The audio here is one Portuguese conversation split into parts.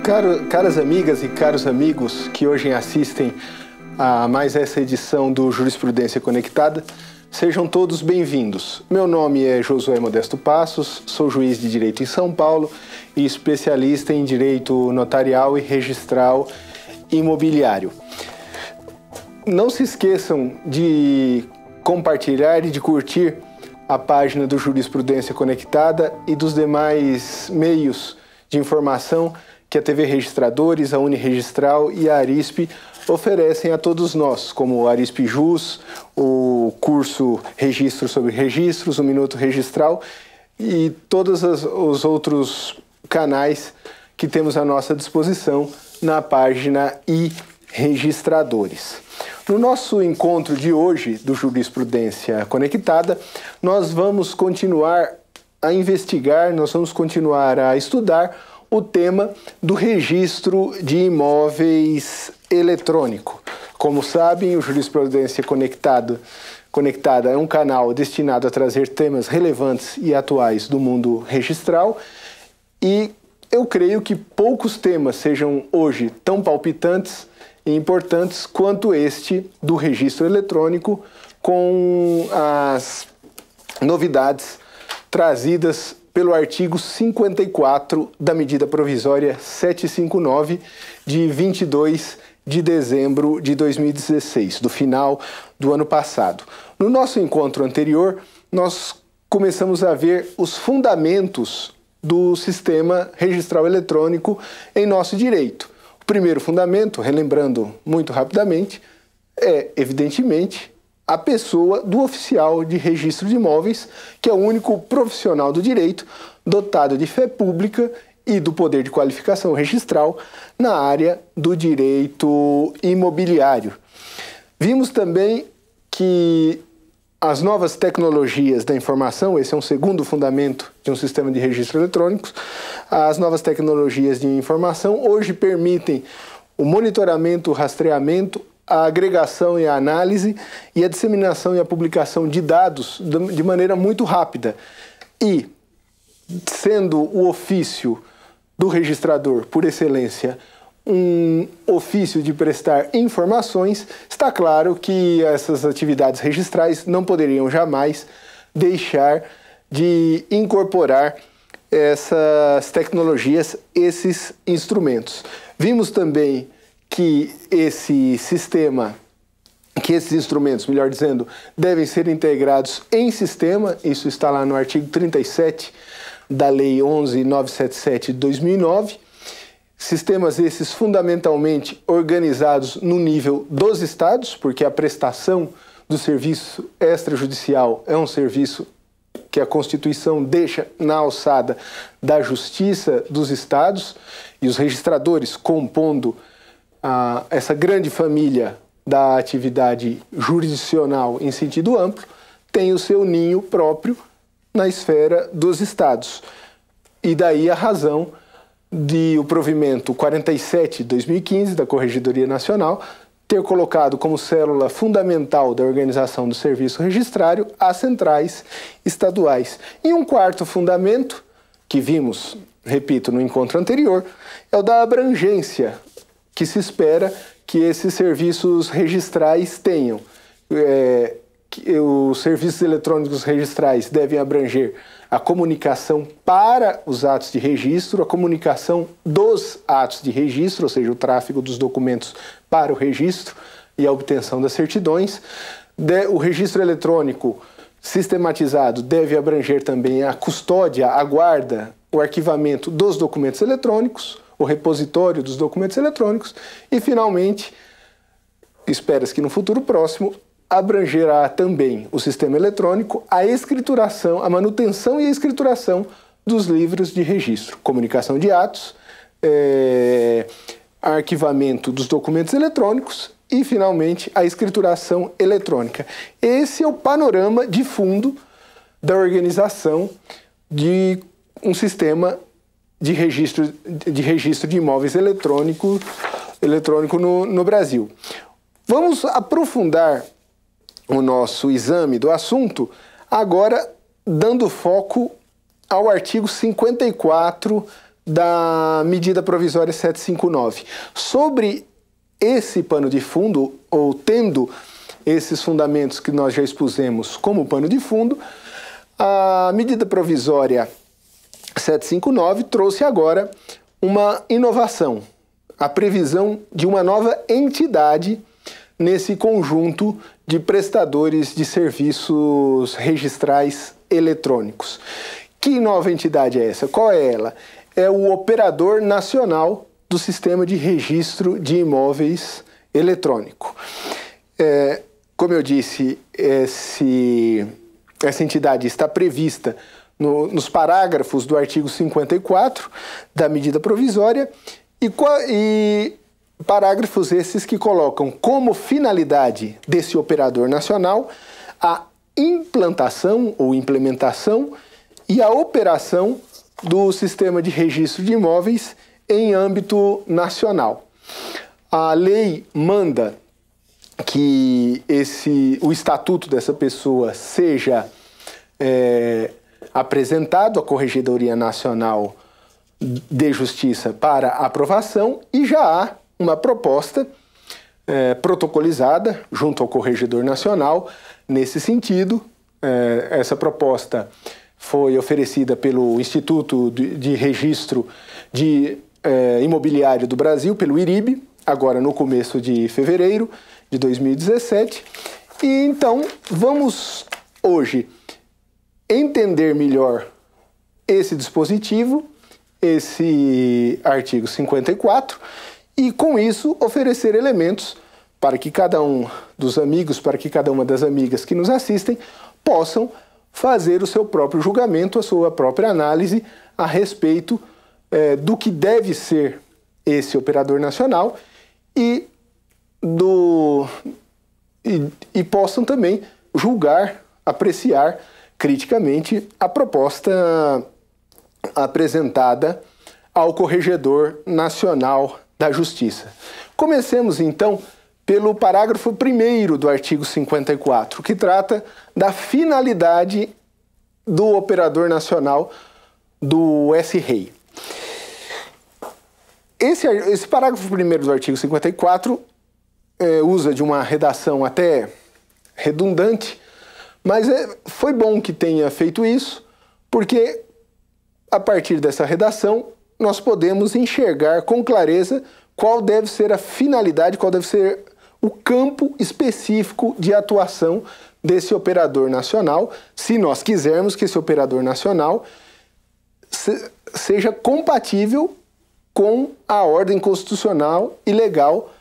Caras amigas e caros amigos que hoje assistem a mais essa edição do Jurisprudência Conectada, sejam todos bem-vindos. Meu nome é Josué Modesto Passos, sou juiz de Direito em São Paulo e especialista em Direito Notarial e Registral Imobiliário. Não se esqueçam de compartilhar e de curtir a página do Jurisprudência Conectada e dos demais meios de informação que a TV Registradores, a Uniregistral e a Arisp oferecem a todos nós, como o Arisp Jus, o curso Registro sobre Registros, o Minuto Registral e todos os outros canais que temos à nossa disposição na página iRegistradores. No nosso encontro de hoje do Jurisprudência Conectada, nós vamos continuar a investigar, nós vamos continuar a estudar o tema do registro de imóveis eletrônico. Como sabem, o Jurisprudência Conectada é um canal destinado a trazer temas relevantes e atuais do mundo registral e eu creio que poucos temas sejam hoje tão palpitantes e importantes quanto este do registro eletrônico, com as novidades trazidas pelo artigo 54 da medida provisória 759 de 22 de dezembro de 2016, do final do ano passado. No nosso encontro anterior, nós começamos a ver os fundamentos do sistema registral eletrônico em nosso direito. O primeiro fundamento, relembrando muito rapidamente, é, evidentemente, a pessoa do oficial de registro de imóveis, que é o único profissional do direito dotado de fé pública e do poder de qualificação registral na área do direito imobiliário. Vimos também que as novas tecnologias da informação, esse é um segundo fundamento de um sistema de registro eletrônicos, as novas tecnologias de informação hoje permitem o monitoramento, o rastreamento, a agregação e a análise e a disseminação e a publicação de dados de maneira muito rápida. E, sendo o ofício do registrador, por excelência, um ofício de prestar informações, está claro que essas atividades registrais não poderiam jamais deixar de incorporar essas tecnologias, esses instrumentos. Vimos também que esses instrumentos, melhor dizendo, devem ser integrados em sistema, isso está lá no artigo 37 da Lei 11.977 de 2009, sistemas esses fundamentalmente organizados no nível dos estados, porque a prestação do serviço extrajudicial é um serviço que a Constituição deixa na alçada da Justiça dos estados, e os registradores compondo essa grande família da atividade jurisdicional em sentido amplo, tem o seu ninho próprio na esfera dos estados. E daí a razão de o provimento 47 de 2015 da Corregedoria Nacional ter colocado como célula fundamental da organização do serviço registrário as centrais estaduais. E um quarto fundamento, que vimos, repito, no encontro anterior, é o da abrangência que se espera que esses serviços registrais tenham. Os serviços eletrônicos registrais devem abranger a comunicação para os atos de registro, a comunicação dos atos de registro, ou seja, o tráfego dos documentos para o registro e a obtenção das certidões. O registro eletrônico sistematizado deve abranger também a custódia, a guarda, o arquivamento dos documentos eletrônicos, o repositório dos documentos eletrônicos e, finalmente, espera-se que no futuro próximo, abrangerá também o sistema eletrônico, a escrituração, a manutenção e a escrituração dos livros de registro, comunicação de atos, arquivamento dos documentos eletrônicos e, finalmente, a escrituração eletrônica. Esse é o panorama de fundo da organização de um sistema de registro de imóveis eletrônico no Brasil. Vamos aprofundar o nosso exame do assunto, agora dando foco ao artigo 54 da medida provisória 759. Sobre esse pano de fundo, ou tendo esses fundamentos que nós já expusemos como pano de fundo, a medida provisória 759 trouxe agora uma inovação, a previsão de uma nova entidade nesse conjunto de prestadores de serviços registrais eletrônicos. Que nova entidade é essa? Qual é ela? É o Operador Nacional do Sistema de Registro de Imóveis Eletrônico. Como eu disse, essa entidade está prevista nos parágrafos do artigo 54 da medida provisória e parágrafos esses que colocam como finalidade desse operador nacional a implantação ou implementação e a operação do sistema de registro de imóveis em âmbito nacional. A lei manda que o estatuto dessa pessoa seja apresentado à Corregedoria Nacional de Justiça para aprovação e já há uma proposta protocolizada junto ao Corregedor Nacional nesse sentido. Essa proposta foi oferecida pelo Instituto de Registro Imobiliário do Brasil, pelo IRIB, agora no começo de fevereiro de 2017. E então vamos hoje entender melhor esse dispositivo, esse artigo 54, e com isso oferecer elementos para que cada um dos amigos, para que cada uma das amigas que nos assistem possam fazer o seu próprio julgamento, a sua própria análise a respeito do que deve ser esse operador nacional e possam também julgar, apreciar criticamente a proposta apresentada ao Corregedor Nacional da Justiça. Comecemos então pelo parágrafo 1º do artigo 54, que trata da finalidade do operador nacional do S-REI. Esse parágrafo 1º do artigo 54 usa de uma redação até redundante, mas foi bom que tenha feito isso, porque a partir dessa redação nós podemos enxergar com clareza qual deve ser a finalidade, qual deve ser o campo específico de atuação desse operador nacional, se nós quisermos que esse operador nacional seja compatível com a ordem constitucional e legal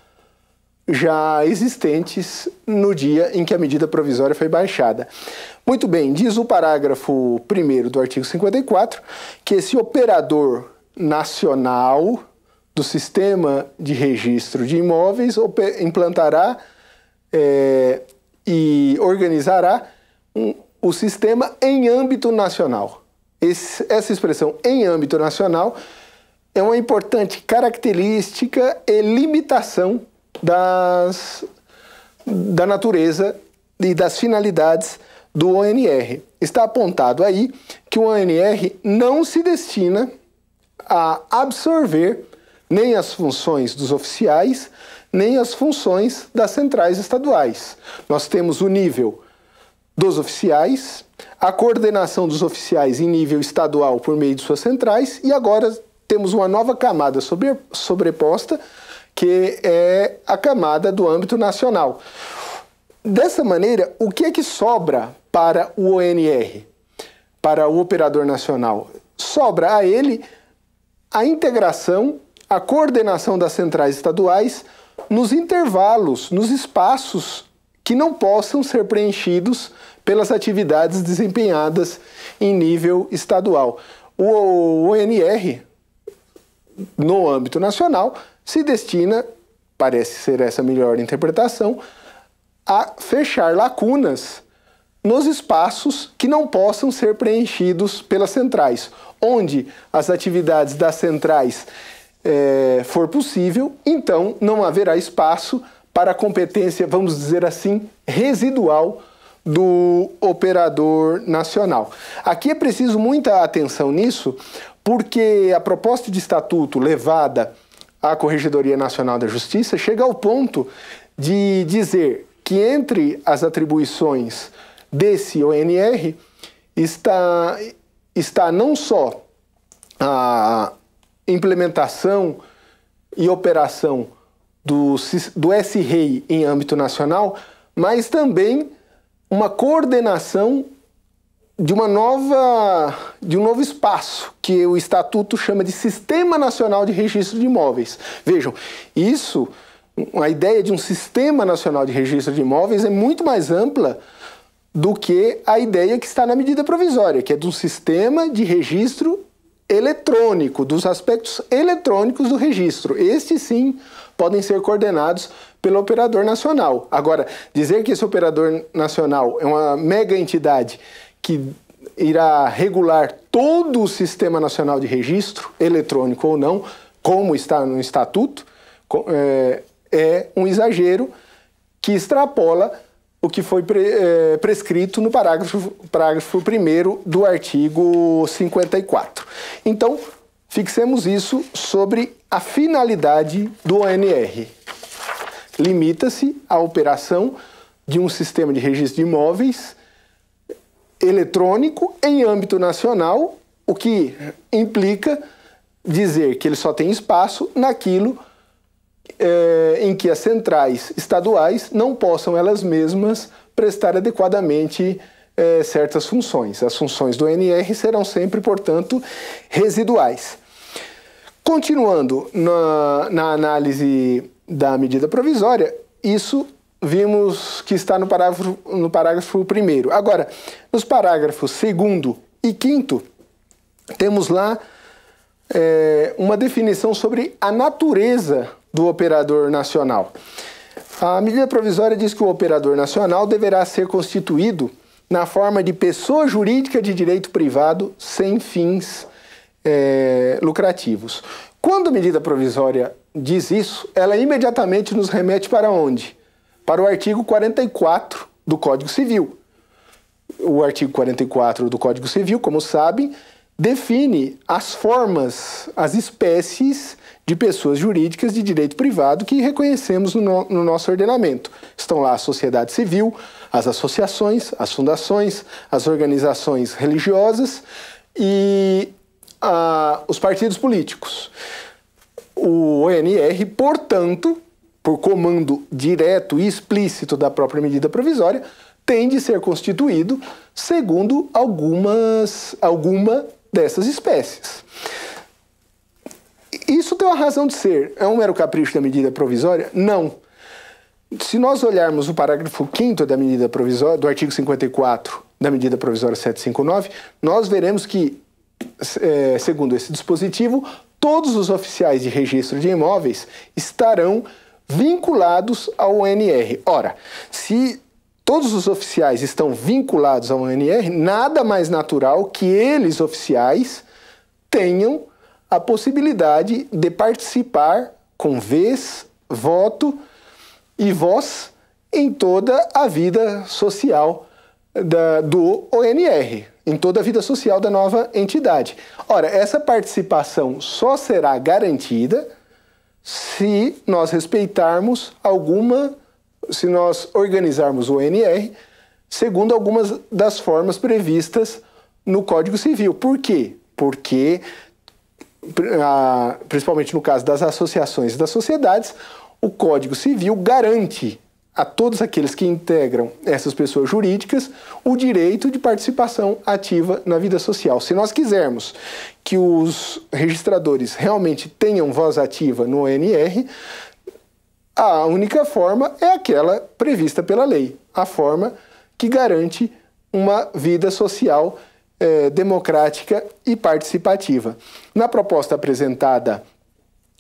já existentes no dia em que a medida provisória foi baixada. Muito bem, diz o parágrafo 1º do artigo 54 que esse operador nacional do sistema de registro de imóveis implantará e organizará o sistema em âmbito nacional. Essa expressão em âmbito nacional é uma importante característica e limitação da natureza e das finalidades do ONR. Está apontado aí que o ONR não se destina a absorver nem as funções dos oficiais, nem as funções das centrais estaduais. Nós temos o nível dos oficiais, a coordenação dos oficiais em nível estadual por meio de suas centrais, e agora temos uma nova camada sobreposta, que é a camada do âmbito nacional. Dessa maneira, o que é que sobra para o ONR, para o operador nacional? Sobra a ele a integração, a coordenação das centrais estaduais nos intervalos, nos espaços que não possam ser preenchidos pelas atividades desempenhadas em nível estadual. O ONR, no âmbito nacional, se destina, parece ser essa a melhor interpretação, a fechar lacunas nos espaços que não possam ser preenchidos pelas centrais, onde as atividades das centrais for possível, então não haverá espaço para a competência, vamos dizer assim, residual do operador nacional. Aqui é preciso muita atenção nisso, porque a proposta de estatuto levada à Corregedoria Nacional da Justiça chega ao ponto de dizer que entre as atribuições desse ONR está não só a implementação e operação do SREI em âmbito nacional, mas também uma coordenação de um novo espaço, que o Estatuto chama de Sistema Nacional de Registro de Imóveis. Vejam, a ideia de um Sistema Nacional de Registro de Imóveis é muito mais ampla do que a ideia que está na medida provisória, que é de um sistema de registro eletrônico, dos aspectos eletrônicos do registro. Estes, sim, podem ser coordenados pelo operador nacional. Agora, dizer que esse operador nacional é uma mega entidade que irá regular todo o Sistema Nacional de Registro, eletrônico ou não, como está no Estatuto, é um exagero que extrapola o que foi prescrito no parágrafo 1º do artigo 54. Então, fixemos isso sobre a finalidade do ONR. Limita-se à operação de um sistema de registro de imóveis eletrônico em âmbito nacional, o que implica dizer que ele só tem espaço naquilo em que as centrais estaduais não possam elas mesmas prestar adequadamente certas funções. As funções do ONR serão sempre, portanto, residuais. Continuando na análise da medida provisória, isso vimos que está no parágrafo 1º. Agora, nos parágrafos 2º e 5º, temos lá uma definição sobre a natureza do operador nacional. A medida provisória diz que o operador nacional deverá ser constituído na forma de pessoa jurídica de direito privado sem fins lucrativos. Quando a medida provisória diz isso, ela imediatamente nos remete para onde? Para o artigo 44 do Código Civil. O artigo 44 do Código Civil, como sabem, define as formas, as espécies de pessoas jurídicas de direito privado que reconhecemos no nosso ordenamento. Estão lá a sociedade civil, as associações, as fundações, as organizações religiosas e os partidos políticos. O ONR, portanto, por comando direto e explícito da própria medida provisória, tem de ser constituído segundo alguma dessas espécies. Isso tem uma razão de ser. É um mero capricho da medida provisória? Não. Se nós olharmos o parágrafo 5º da medida provisória, do artigo 54 da medida provisória 759, nós veremos que, segundo esse dispositivo, todos os oficiais de registro de imóveis estarão vinculados ao ONR. Ora, se todos os oficiais estão vinculados ao ONR, nada mais natural que eles, oficiais, tenham a possibilidade de participar com vez, voto e voz em toda a vida social do ONR, em toda a vida social da nova entidade. Ora, essa participação só será garantida se nós respeitarmos se nós organizarmos o ONR segundo algumas das formas previstas no Código Civil. Por quê? Porque, principalmente no caso das associações e das sociedades, o Código Civil garante a todos aqueles que integram essas pessoas jurídicas o direito de participação ativa na vida social. Se nós quisermos que os registradores realmente tenham voz ativa no ONR, a única forma é aquela prevista pela lei, a forma que garante uma vida social democrática e participativa. Na proposta apresentada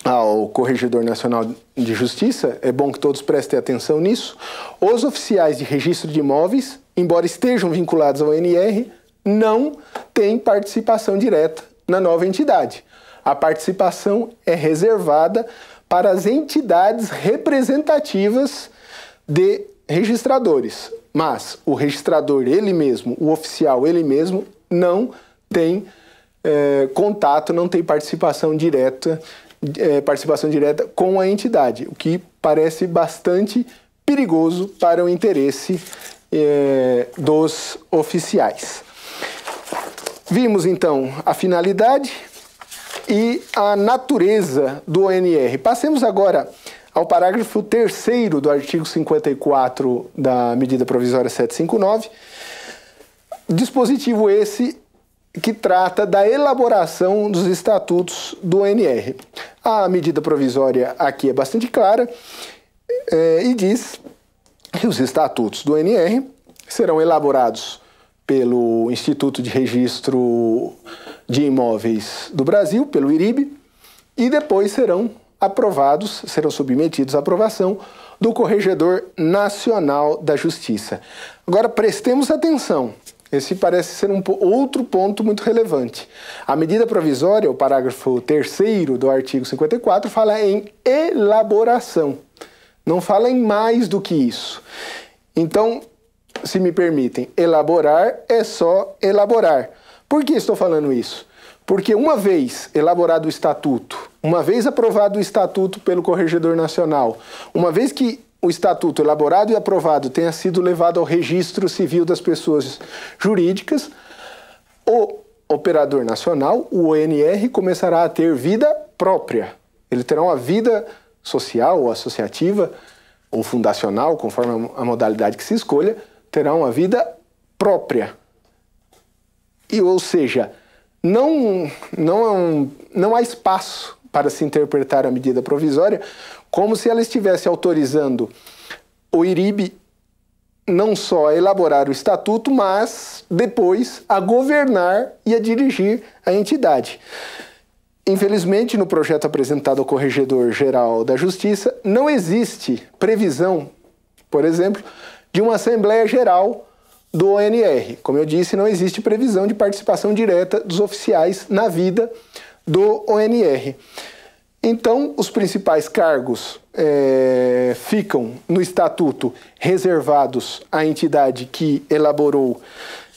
ao Corregedor Nacional de Justiça, é bom que todos prestem atenção nisso, os oficiais de registro de imóveis, embora estejam vinculados ao ONR, não têm participação direta na nova entidade. A participação é reservada para as entidades representativas de registradores. mas o registrador, ele mesmo, o oficial, ele mesmo, não tem contato, não tem participação direta com a entidade, o que parece bastante perigoso para o interesse dos oficiais. Vimos então a finalidade e a natureza do ONR. Passemos agora ao parágrafo 3º do artigo 54 da medida provisória 759, dispositivo esse que trata da elaboração dos estatutos do ONR. A medida provisória aqui é bastante clara e diz que os estatutos do ONR serão elaborados pelo Instituto de Registro de Imóveis do Brasil, pelo IRIB, e depois serão submetidos à aprovação do Corregedor Nacional da Justiça. Agora, prestemos atenção. Esse parece ser outro ponto muito relevante. A medida provisória, o parágrafo 3º do artigo 54, fala em elaboração. Não fala em mais do que isso. Então, se me permitem, elaborar é só elaborar. Por que estou falando isso? Porque uma vez elaborado o estatuto, uma vez aprovado o estatuto pelo Corregedor Nacional, uma vez que o estatuto elaborado e aprovado tenha sido levado ao registro civil das pessoas jurídicas, o operador nacional, o ONR, começará a ter vida própria. Ele terá uma vida social ou associativa ou fundacional, conforme a modalidade que se escolha, terá uma vida própria. Ou seja, não há espaço para se interpretar a medida provisória como se ela estivesse autorizando o IRIB não só a elaborar o estatuto, mas depois a governar e a dirigir a entidade. Infelizmente, no projeto apresentado ao Corregedor-Geral da Justiça, não existe previsão, por exemplo, de uma Assembleia Geral do ONR. Como eu disse, não existe previsão de participação direta dos oficiais na vida do ONR. Então, os principais cargos ficam no estatuto reservados à entidade que elaborou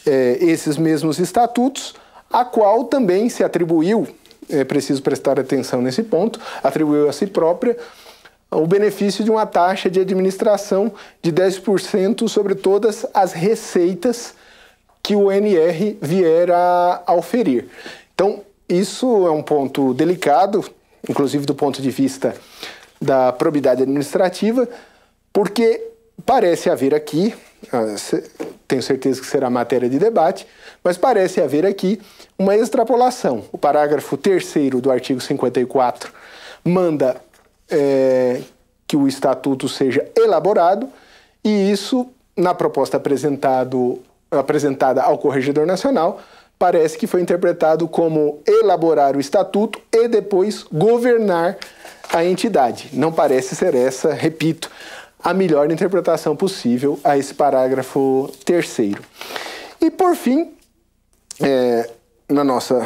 esses mesmos estatutos, a qual também se atribuiu, é preciso prestar atenção nesse ponto, atribuiu a si própria o benefício de uma taxa de administração de 10% sobre todas as receitas que o ONR vier a oferir. Então, isso é um ponto delicado, inclusive do ponto de vista da probidade administrativa, porque parece haver aqui, tenho certeza que será matéria de debate, mas parece haver aqui uma extrapolação. O parágrafo 3º do artigo 54 manda que o estatuto seja elaborado, e isso, na proposta apresentada ao Corregedor Nacional, parece que foi interpretado como elaborar o estatuto e depois governar a entidade. Não parece ser essa, repito, a melhor interpretação possível a esse parágrafo 3º. E por fim,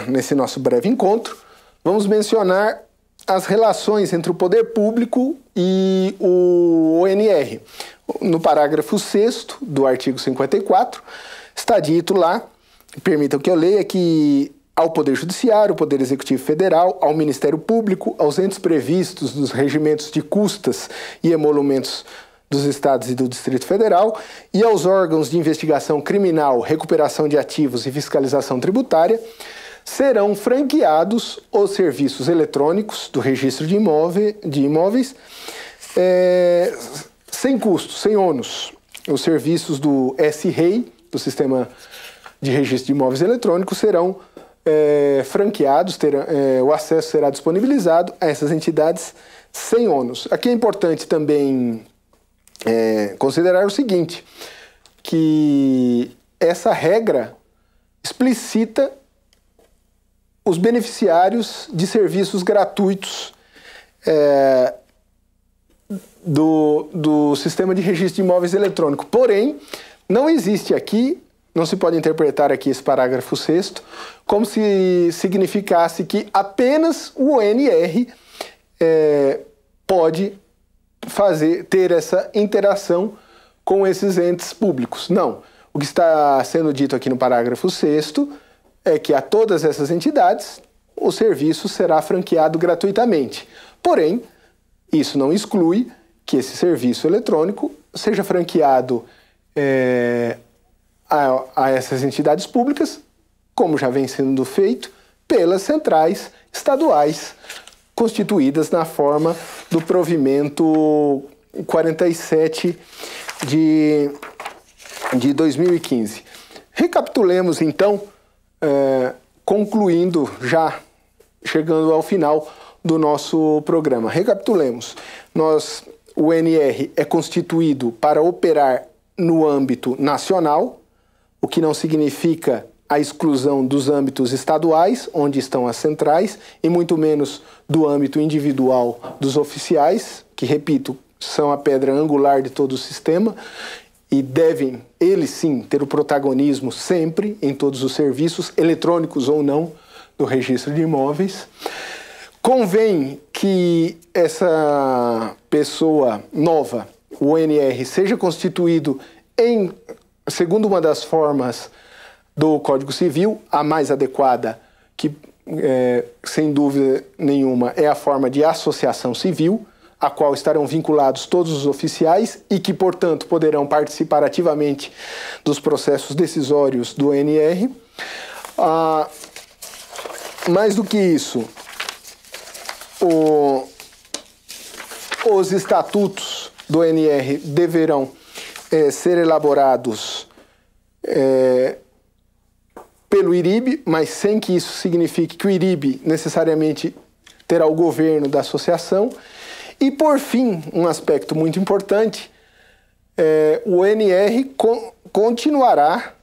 nesse nosso breve encontro, vamos mencionar as relações entre o poder público e o ONR. No parágrafo 6º do artigo 54, está dito lá, permitam que eu leia, que ao Poder Judiciário, ao Poder Executivo Federal, ao Ministério Público, aos entes previstos nos regimentos de custas e emolumentos dos Estados e do Distrito Federal, e aos órgãos de investigação criminal, recuperação de ativos e fiscalização tributária, serão franqueados os serviços eletrônicos do registro de imóveis sem custo, sem ônus. Os serviços do SREI, do Sistema de Registro de Imóveis Eletrônicos, serão franqueados, o acesso será disponibilizado a essas entidades sem ônus. Aqui é importante também considerar o seguinte, que essa regra explicita os beneficiários de serviços gratuitos do Sistema de Registro de Imóveis Eletrônico. Porém, não existe aqui, não se pode interpretar aqui esse parágrafo 6º como se significasse que apenas o ONR pode ter essa interação com esses entes públicos. Não. O que está sendo dito aqui no parágrafo 6º é que a todas essas entidades o serviço será franqueado gratuitamente. Porém, isso não exclui que esse serviço eletrônico seja franqueado a essas entidades públicas, como já vem sendo feito pelas centrais estaduais constituídas na forma do provimento 47 de 2015. Recapitulemos, então, concluindo, já chegando ao final do nosso programa. Recapitulemos. O NR é constituído para operar no âmbito nacional, o que não significa a exclusão dos âmbitos estaduais, onde estão as centrais, e muito menos do âmbito individual dos oficiais, que, repito, são a pedra angular de todo o sistema, e devem, eles sim, ter o protagonismo sempre em todos os serviços, eletrônicos ou não, do registro de imóveis. Convém que essa pessoa nova, o NR, seja constituído segundo uma das formas do Código Civil, a mais adequada, que sem dúvida nenhuma é a forma de associação civil, a qual estarão vinculados todos os oficiais e que, portanto, poderão participar ativamente dos processos decisórios do NR. Mais do que isso, os estatutos do NR deverão ser elaborados pelo IRIB, mas sem que isso signifique que o IRIB necessariamente terá o governo da associação. E, por fim, um aspecto muito importante, o NR continuará,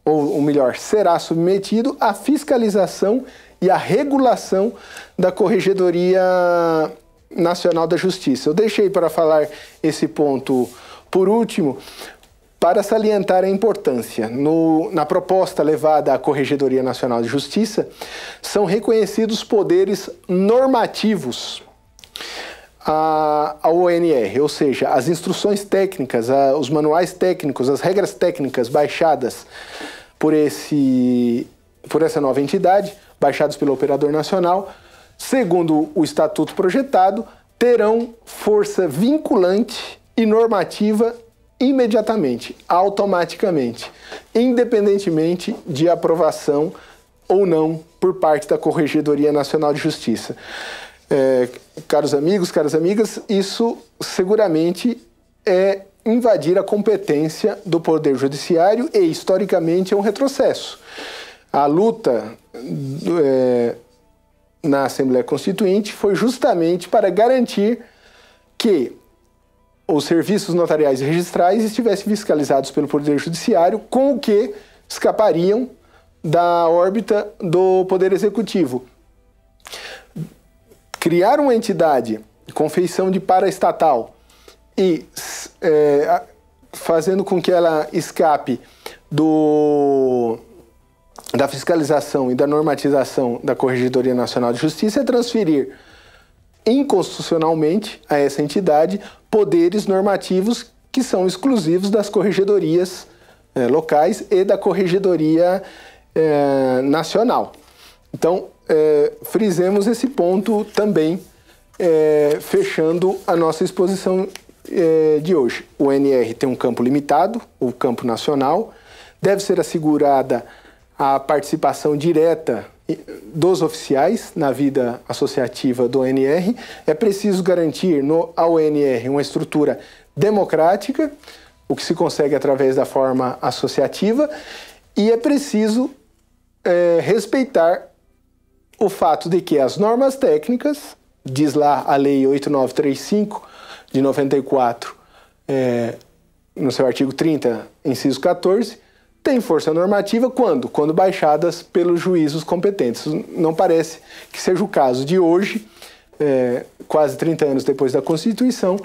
ou melhor, será submetido à fiscalização e à regulação da Corregedoria Nacional da Justiça. Eu deixei para falar esse ponto por último, para salientar a importância. Na proposta levada à Corregedoria Nacional de Justiça, são reconhecidos poderes normativos ao ONR, ou seja, as instruções técnicas, os manuais técnicos, as regras técnicas baixadas por essa nova entidade, baixados pelo operador nacional, segundo o estatuto projetado, terão força vinculante e normativa imediatamente, automaticamente, independentemente de aprovação ou não por parte da Corregedoria Nacional de Justiça. Caros amigos, caras amigas, isso seguramente é invadir a competência do Poder Judiciário e, historicamente, é um retrocesso. A luta na Assembleia Constituinte foi justamente para garantir que os serviços notariais e registrais estivessem fiscalizados pelo Poder Judiciário, com o que escapariam da órbita do Poder Executivo. Criar uma entidade com feição de paraestatal e fazendo com que ela escape da fiscalização e da normatização da Corregedoria Nacional de Justiça é transferir inconstitucionalmente a essa entidade poderes normativos que são exclusivos das corregedorias locais e da Corregedoria Nacional. Então, frisemos esse ponto também, fechando a nossa exposição de hoje. O NR tem um campo limitado, o campo nacional, deve ser assegurada a participação direta dos oficiais na vida associativa do ONR. É preciso garantir ao ONR uma estrutura democrática, o que se consegue através da forma associativa, e é preciso respeitar o fato de que as normas técnicas, diz lá a Lei 8935 de 94, no seu artigo 30, inciso 14, tem força normativa quando baixadas pelos juízos competentes. Não parece que seja o caso de hoje, quase 30 anos depois da Constituição,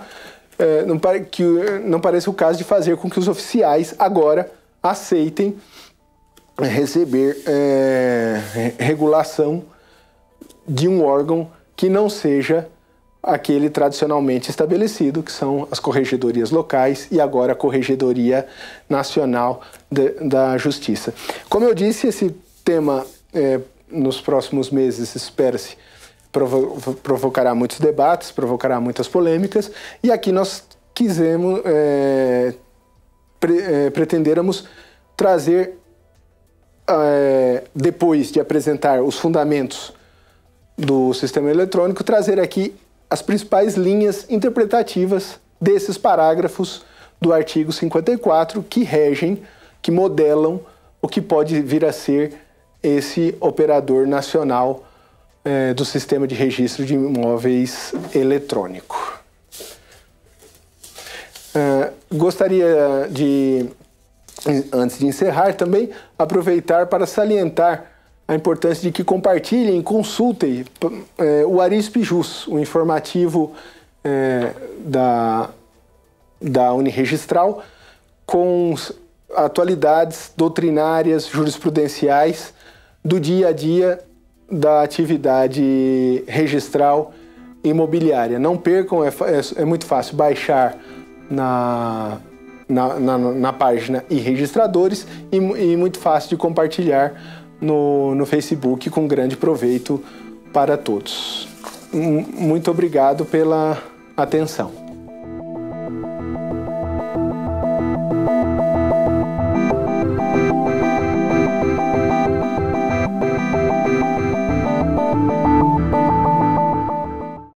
não parece o caso de fazer com que os oficiais agora aceitem receber regulação de um órgão que não seja aquele tradicionalmente estabelecido, que são as corregedorias locais e agora a Corregedoria Nacional da Justiça. Como eu disse, esse tema nos próximos meses, espera-se, provocará muitos debates, provocará muitas polêmicas, e aqui nós pretendêramos trazer, depois de apresentar os fundamentos do sistema eletrônico, trazer aqui as principais linhas interpretativas desses parágrafos do artigo 54 que regem, que modelam o que pode vir a ser esse operador nacional do sistema de registro de imóveis eletrônico. Gostaria de, antes de encerrar também, aproveitar para salientar a importância de que compartilhem, consultem o Arisp Jus, o informativo da Uniregistral, com atualidades doutrinárias, jurisprudenciais do dia a dia da atividade registral imobiliária. Não percam, é muito fácil baixar na página e-registradores e muito fácil de compartilhar no Facebook, com grande proveito para todos. Muito obrigado pela atenção.